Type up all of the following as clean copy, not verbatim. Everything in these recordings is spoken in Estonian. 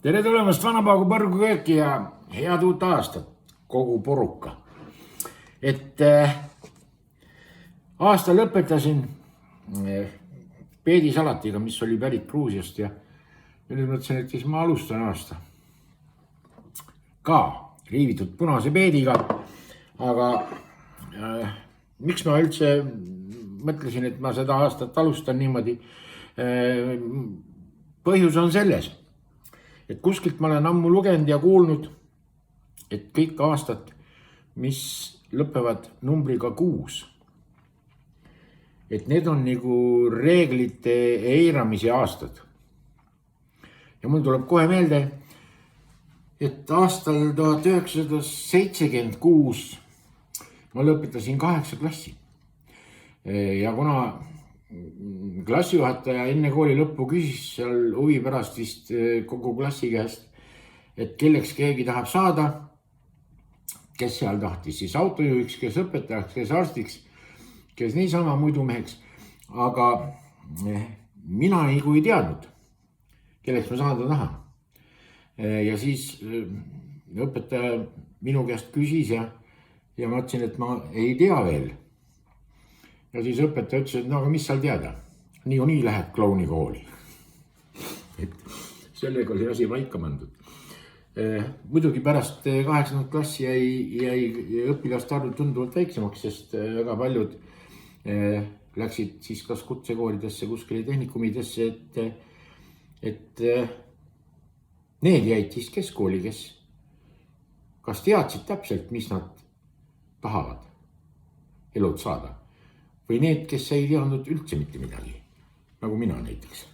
Tere tulemast Vanapaagu Põrgu kööki ja head uut aastat, kogu poruka. Aasta lõpetasin peedisalatiga, mis oli pärit Gruusiast ja nüüd mõtlesin, et siis ma alustan aasta ka riivitud punase peediga. Aga miks ma üldse mõtlesin, et ma seda aastat alustan niimoodi? Põhjus on selles, et kuskilt ma olen ammu lugenud ja kuulnud, et kõik aastad, mis lõpevad numbriga 6, et need on nagu reeglite eiramise aastad. Ja mul tuleb kohe meelde, et aastal 1976 ma lõpetasin 8 klassi. Ja kuna klassijuhataja enne kooli lõppu küsis seal huvi pärast vist kogu klassi käest, et kelleks keegi tahab saada, kes seal tahtis siis autojuhiks, kes õpetajaks, kes arstiks, kes niisama muidu meheks. Aga mina nagu ei teadnud, kelleks ma saada tahan. Ja siis õpetaja minu käest küsis ja ma ütlesin, et ma ei tea veel. Ja siis õpetaja ütles, et no aga mis seal teada? Nii lähed klounikooli. Et sellega oli asi paika pandud. Muidugi pärast 8. klassi jäi õpilaste arv tunduvalt väiksemaks, sest väga paljud läksid siis kas kutsekoolidesse, kuskile tehnikumidesse, et need jäid siis keskkooli, kes kas teadsid täpselt, mis nad tahavad elud saada. Või need, kes ei teadnud üldse mitte midagi, nagu mina näiteks.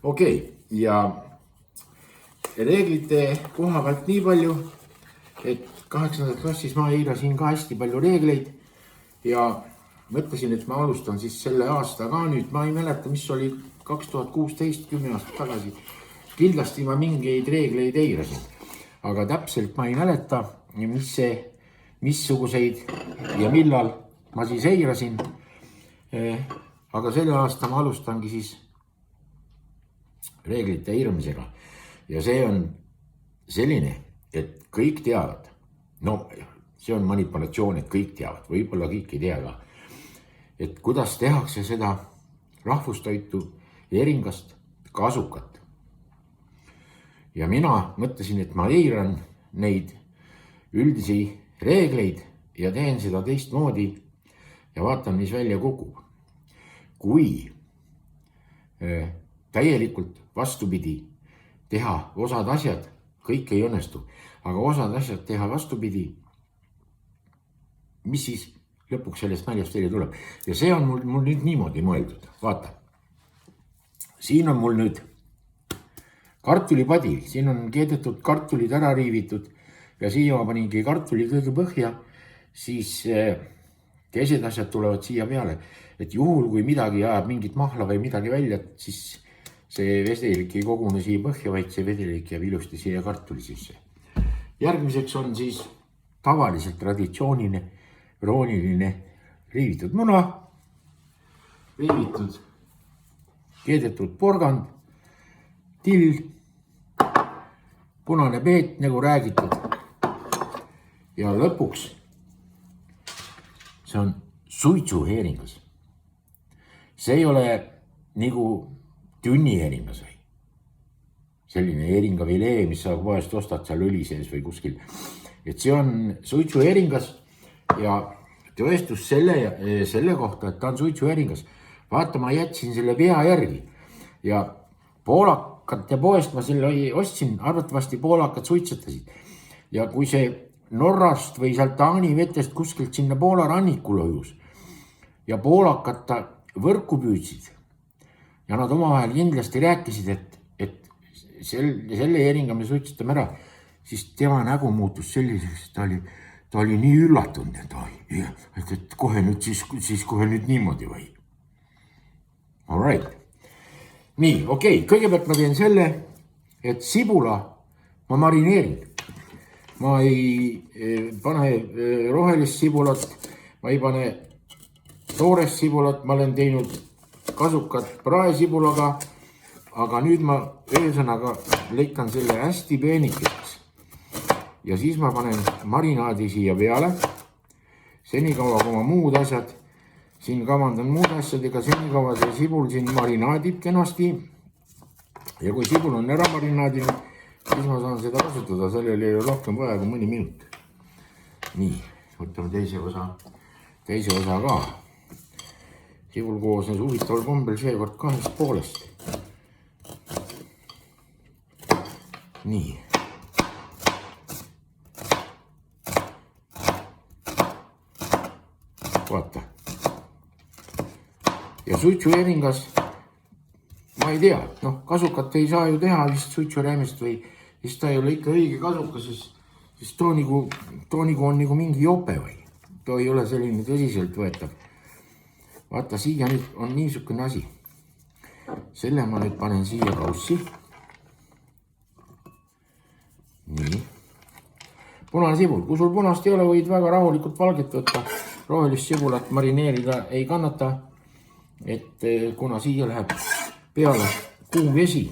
Okei, ja reeglite koha pealt nii palju, et 8. klassis ma eirasin ka hästi palju reegleid ja mõtlesin, et ma alustan siis selle aasta ka nüüd. Ma ei mäleta, mis oli 2016, 10 aastat tagasi. Kindlasti ma mingeid reegleid eirasin, aga täpselt ma ei mäleta, missuguseid ja millal ma siis eirasin, aga selle aasta ma alustangi siis reeglite eiramisega. Ja see on selline, et kõik teavad. No see on manipulatsioon, et kõik teavad, võib-olla kõik ei tea ka. Et kuidas tehakse seda rahvustoitu eringast kasukat. Ja mina mõtlesin, et ma eiran neid üldisi reegleid ja teen seda teistmoodi. Ja vaatan, mis välja kukub. Kui täielikult vastupidi teha osad asjad, kõik ei õnnestu, aga osad asjad teha vastupidi, mis siis lõpuks sellest naljast välja tuleb. Ja see on mul nüüd niimoodi mõeldud. Vaata, siin on mul nüüd kartulipadi, siin on keedetud kartulid ära riivitud ja siia ma paningi kartuli kõige põhja, siis teised asjad tulevad siia peale, et juhul kui midagi ajab mingit mahla või midagi välja, siis see vedelik ei kogune siia põhja, vaid see vedelik jääb ilusti siia kartuli sisse. Järgmiseks on siis tavaliselt traditsiooniline, rooniline riivitud muna, riivitud, keedetud porgand, till, punane peet nagu räägitud ja lõpuks see on suitsuheeringas. See ei ole nagu tünniheeringas või selline heeringavilee, mis sa poest ostad seal õli sees või kuskil. Et see on suitsuheeringas ja tõestus selle kohta, et ta on suitsuheeringas. Vaata, ma jätsin selle pea järgi ja poolakate poest ma selle ostsin, arvatavasti poolakad suitsetasid. Ja kui see Norrast või sealt Taani vetest kuskilt sinna Poola rannikule ujus ja poolakad ta võrku püüdsid ja nad omavahel kindlasti rääkisid, et selle heeringa me suitsetame ära, siis tema nägu muutus selliseks, ta oli nii üllatunud, et kohe nüüd siis kohe nüüd niimoodi või. All right. Nii, okei, kõigepealt ma teen selle, et sibula ma marineerin. Ma ei pane rohelist sibulat, ma ei pane toorest sibulat, ma olen teinud kasukat praesibulaga, aga nüüd ma ühesõnaga lõikan selle hästi peenikeseks. Ja siis ma panen marinaadi siia peale. Senikaua, kui ma muud asjad, siin kavandan muud asjadega, senikaua see sibul siin marinaadib kenasti. Ja kui sibul on ära marinaadinud, siis ma saan seda kasutada, sellel ei ole rohkem vaja kui mõni minut. Nii, võtame teise osa ka. Sibul koosnes huvitaval kombel seekord 2/2. Nii. Vaata. Ja suitsueringas, ma ei tea, kasukat ei saa ju teha vist suitsuräämist või siis ta ei ole ikka õige kasukas, siis too on nagu mingi jope või. Too ei ole selline tõsiselt võetav. Vaata, siia nüüd on niisugune asi. Selle ma nüüd panen siia kaussi. Nii. Punane sibul. Kui sul punast ei ole, võid väga rahulikult valget võtta. Rohelist sibulat marineerida ei kannata. Et kuna siia läheb peale kuum vesi,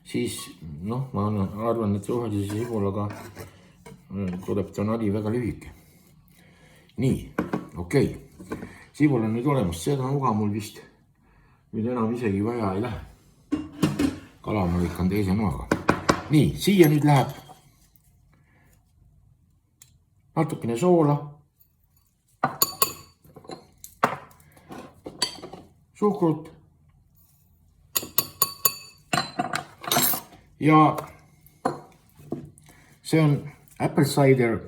siis ma arvan, et rohelise sibulaga tuleb ta nali väga lühike. Nii, okei. Sibul on nüüd olemas, seda nuga mul vist nüüd enam isegi vaja ei lähe. Kala ma lõikan teise noaga. Nii, siia nüüd läheb natukene soola, suhkrut ja see on apple cider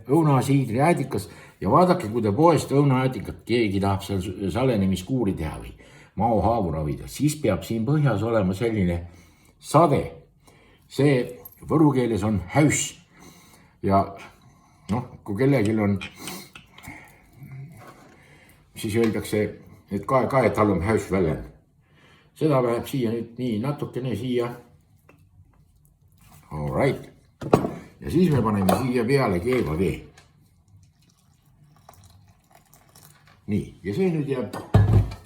õunasiidri äädikas. Ja vaadake, kui te poest õunaäädikat keegi tahab seal salenemiskuuri teha või maohaavu ravida, siis peab siin põhjas olema selline sade. See võru keeles on häus. Ja kui kellegil on, siis öeldakse, et kae tal on häus väljen. Seda läheb siia nüüd nii natukene siia. All right. Ja siis me paneme siia peale keeva vee. Nii, ja see nüüd jääb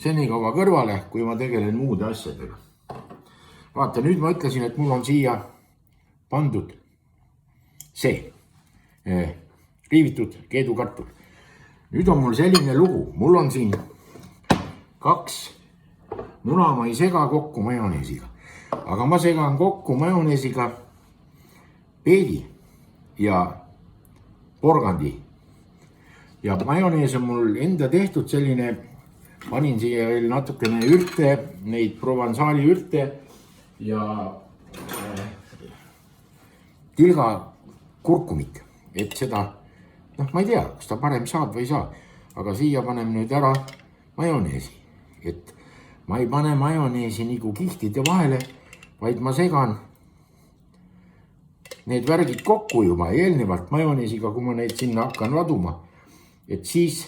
senikaua kõrvale, kui ma tegelen muude asjadega. Vaata, nüüd ma ütlesin, et mul on siia pandud see riivitud keedukartul. Nüüd on mul selline lugu. Mul on siin 2 muna, ma ei sega kokku majoneesiga. Aga ma segan kokku majoneesiga peedi ja porgandi. Ja majonees on mul enda tehtud selline, panin siia veel natukene ürte, neid Provençali ürte ja tilga kurkumit, et seda, ma ei tea, kas ta parem saab või ei saa, aga siia panen nüüd ära majoneesi, et ma ei pane majoneesi nagu kihtide vahele, vaid ma segan need värgid kokku juba eelnevalt majoneesiga, kui ma neid sinna hakkan laduma. Et siis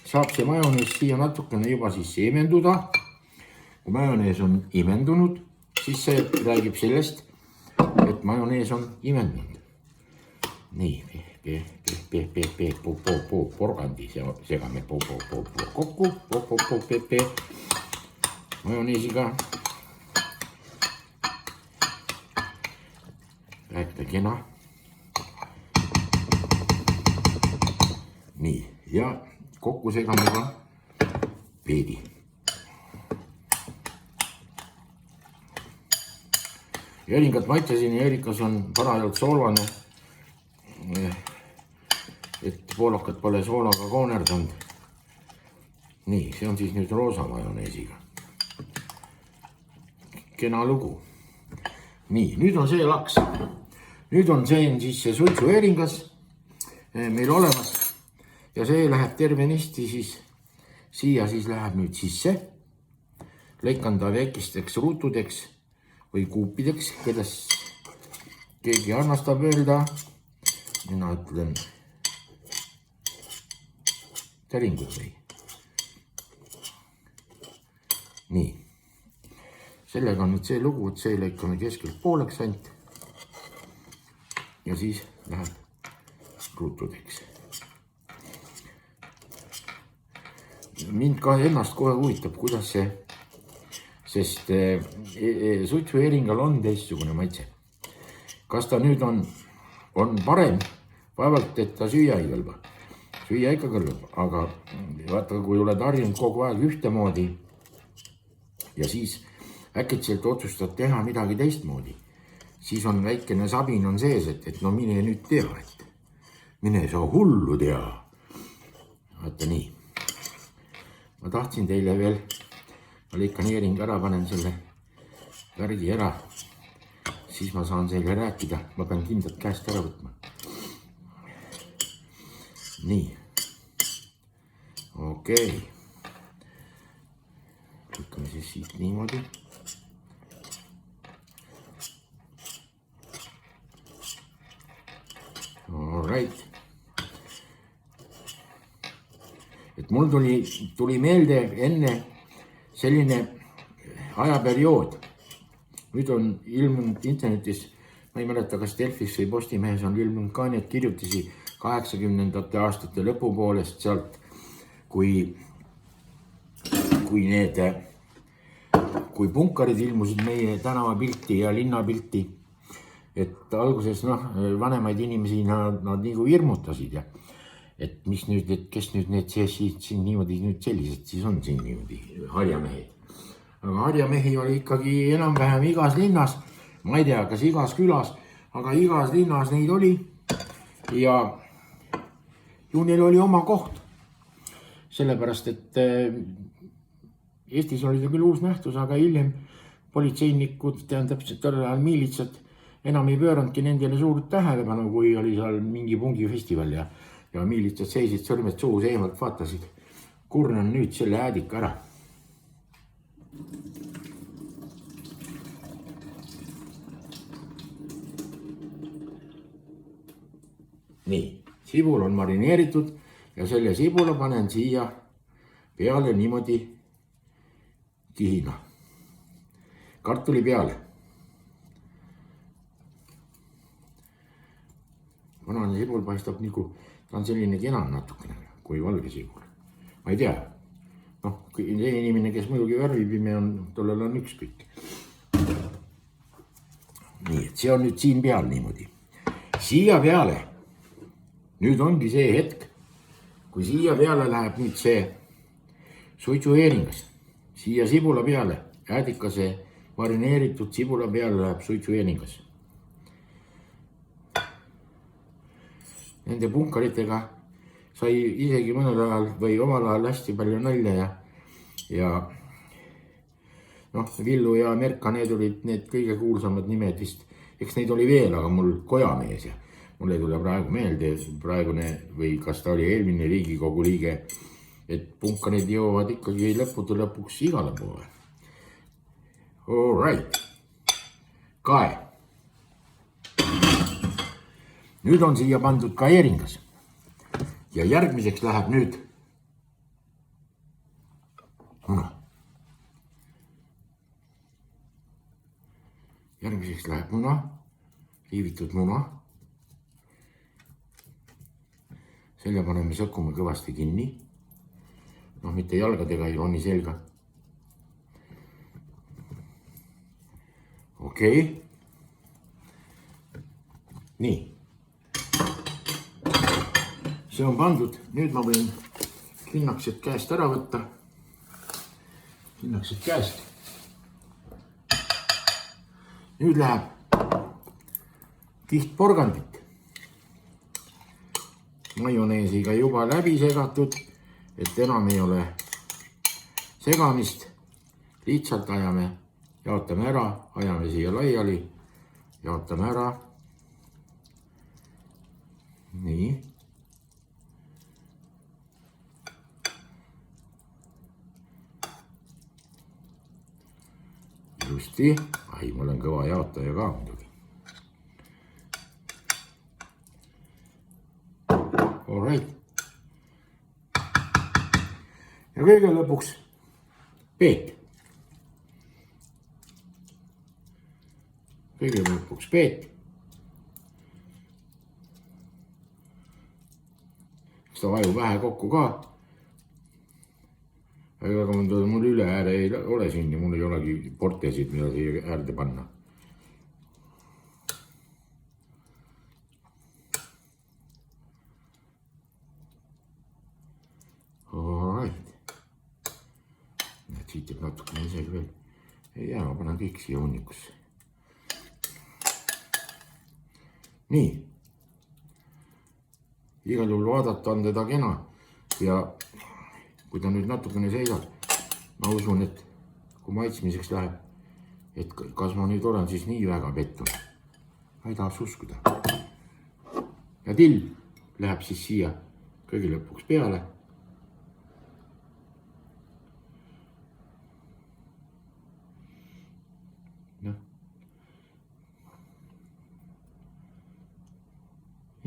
saab see majonees siia natukene juba siis imenduda. Kui majonees on imendunud, siis see räägib sellest, et majonees on imendunud. Nii, porgandi segame kokku, majoneesiga. Rääkida kena. Nii. Ja kokku segame ka peedi. Eringat maitsesin ja erikas on parajalt soolane, et poolakad pole soolaga koonerdanud. Nii, see on siis nüüd roosa majoneesiga. Kena lugu. Nii, nüüd on see laks. Nüüd on siis see suitsueringas meil olemas. Ja see läheb tervenisti siis siia siis läheb nüüd sisse. Lõikan ta väikesteks ruutudeks või kuupideks, kuidas keegi armastab öelda. Mina ütlen täringud või. Nii. Sellega on nüüd see lugu, et see lõikame keskelt pooleks ainult. Ja siis läheb ruutudeks. Mind ka ennast kohe huvitab, kuidas sest suitsuheeringal on teistsugune maitse. Kas ta nüüd on parem? Vaevalt, et ta süüa ei kõlba. Süüa ikka kõlbab, aga vaata, kui oled harjunud kogu aeg ühtemoodi ja siis äkitselt otsustad teha midagi teistmoodi, siis on väikene sabin on sees, et no mine nüüd tea, et mine sa hullu tea. Vaata nii. Ma tahtsin teile veel, ma lõikan heering ära, panen selle värgi ära, siis ma saan teile rääkida, ma pean kindlalt käest ära võtma. Nii. Okei. Lõikame siis siit niimoodi. All right. Et mul tuli meelde enne selline ajaperiood. Nüüd on ilmunud internetis, ma ei mäleta, kas Delfis või Postimehes on ilmunud ka need kirjutisi 80. aastate lõpupoolest sealt, kui punkarid ilmusid meie tänavapilti ja linnapilti, et alguses vanemaid inimesi nad nagu hirmutasid ja et mis nüüd, et kes nüüd need siin niimoodi nüüd sellised siis on siin niimoodi harjamehed. Aga harjamehi oli ikkagi enam-vähem igas linnas, ma ei tea, kas igas külas, aga igas linnas neid oli ja ju neil oli oma koht. Sellepärast, et Eestis oli ta küll uus nähtus, aga hiljem politseinikud, täpselt tollel ajal miilitsad, enam ei pöörandki nendele suurt tähelepanu, kui oli seal mingi pungifestival ja miilitsad seisid sõrmed suus eemalt vaatasid. Kurnan nüüd selle äädika ära. Nii, sibul on marineeritud ja selle sibula panen siia peale niimoodi kihina. Kartuli peale. Punane sibul paistab nagu, ta on selline kena natukene, kui valge sibul. Ma ei tea. See inimene, kes muidugi värvipime on, tollel on ükskõik. Nii, et see on nüüd siin peal niimoodi. Siia peale, nüüd ongi see hetk, kui siia peale läheb nüüd see suitsuheeringas. Siia sibula peale, äädikase marineeritud sibula peale läheb suitsuheeringas. Nende punkaritega sai isegi mõnel ajal või omal ajal hästi palju nalja ja Villu ja Merka, need olid need kõige kuulsamad nimed vist. Eks neid oli veel, aga mul Kojamees ja mul ei tule praegu meelde praegune või kas ta oli eelmine Riigikogu liige, et punkarid jõuavad ikkagi lõpuks igale poole. All right. Kae. Nüüd on siia pandud ka heeringas ja järgmiseks läheb nüüd muna. Järgmiseks läheb muna, liivitud muna. Selle paneme sõkume kõvasti kinni. Mitte jalgadega ei roni selga. Okei. Nii. See on pandud, nüüd ma võin kinnaksed käest ära võtta. Kinnaksed käest. Nüüd läheb kiht porgandit. Majoneesiga juba läbi segatud, et enam ei ole segamist. Lihtsalt jaotame ära, ajame siia laiali, jaotame ära. Nii. Justi, ma olen kõva jaotaja ka muidugi. All right. Ja kõige lõpuks peet. Kõige lõpuks peet. Eks ta vajub vähe kokku ka. Aga mul üle ääre ei ole siin ja mul ei olegi portesid, mida siia äärde panna. Alright. Siit jääb natukene isegi veel. Ei jää, ma panen kõik siia hunnikusse. Nii. Igal juhul vaadata on teda kena ja kui ta nüüd natukene seisab, ma usun, et kui maitsmiseks läheb, et kas ma nüüd olen siis nii väga pettunud. Ma ei tahaks uskuda. Ja till läheb siis siia kõige lõpuks peale.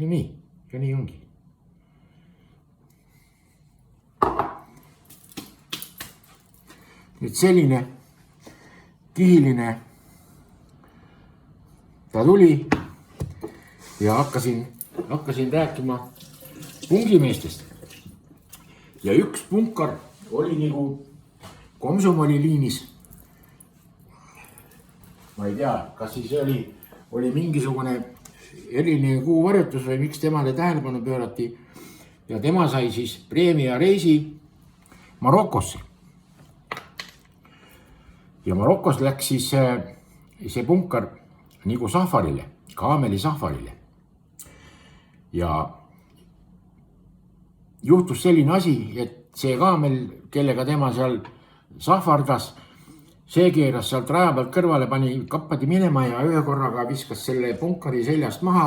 Ja nii ongi. Nüüd selline kihiline ta tuli ja hakkasin rääkima pungimeestest. Ja üks punkar oli nagu Komsomoli-liinis. Ma ei tea, kas siis oli mingisugune eriline kuuvarjutus või miks temale tähelepanu pöörati ja tema sai siis preemia reisi Marokosse. Ja Marokos läks siis see punkar nagu safarile, kaameli safarile. Ja juhtus selline asi, et see kaamel, kellega tema seal safardas, see keeras sealt raja pealt kõrvale, pani kappadi minema ja ühe korraga viskas selle punkari seljast maha.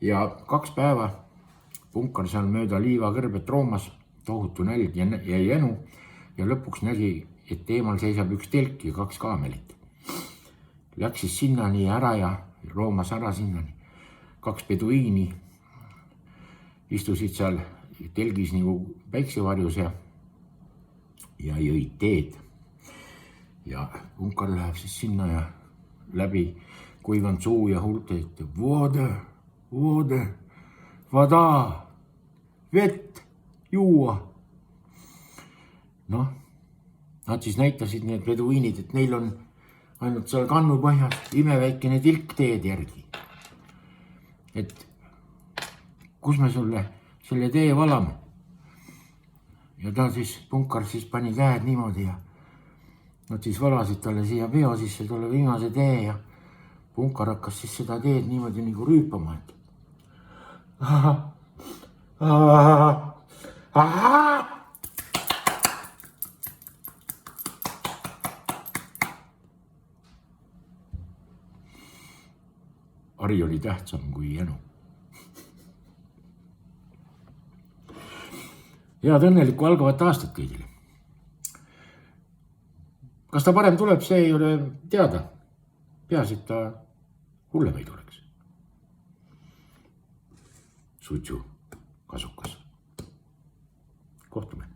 Ja 2 päeva punkar seal mööda liiva kõrbet roomas, tohutu nälg jäi jänu ja lõpuks nägi, et eemal seisab üks telk ja 2 kaamelit. Läks siis sinnani ära ja roomas ära sinnani. 2 peduiini istusid seal telgis nagu päiksevarjus ja jõid teed. Ja punkar läheb siis sinna ja läbi kuivanud suu ja huulte, et voode, vada, vett, juua. Noh, nad siis näitasid need peduiinid, et neil on ainult seal kannu põhjas imeväikene tilk teed järgi. Et kus me sulle selle tee valame? Ja ta siis, punkar siis pani käed niimoodi ja nad siis valasid talle siia peo sisse talle viimase tee ja punkar hakkas siis seda teed niimoodi nagu rüüpama, et Ari oli tähtsam kui janu. Head õnnelikku algavat aastat kõigile. Kas ta parem tuleb, see ei ole teada. Peas, et ta hullem ei tuleks. Sutsu kasukas. Kohtume.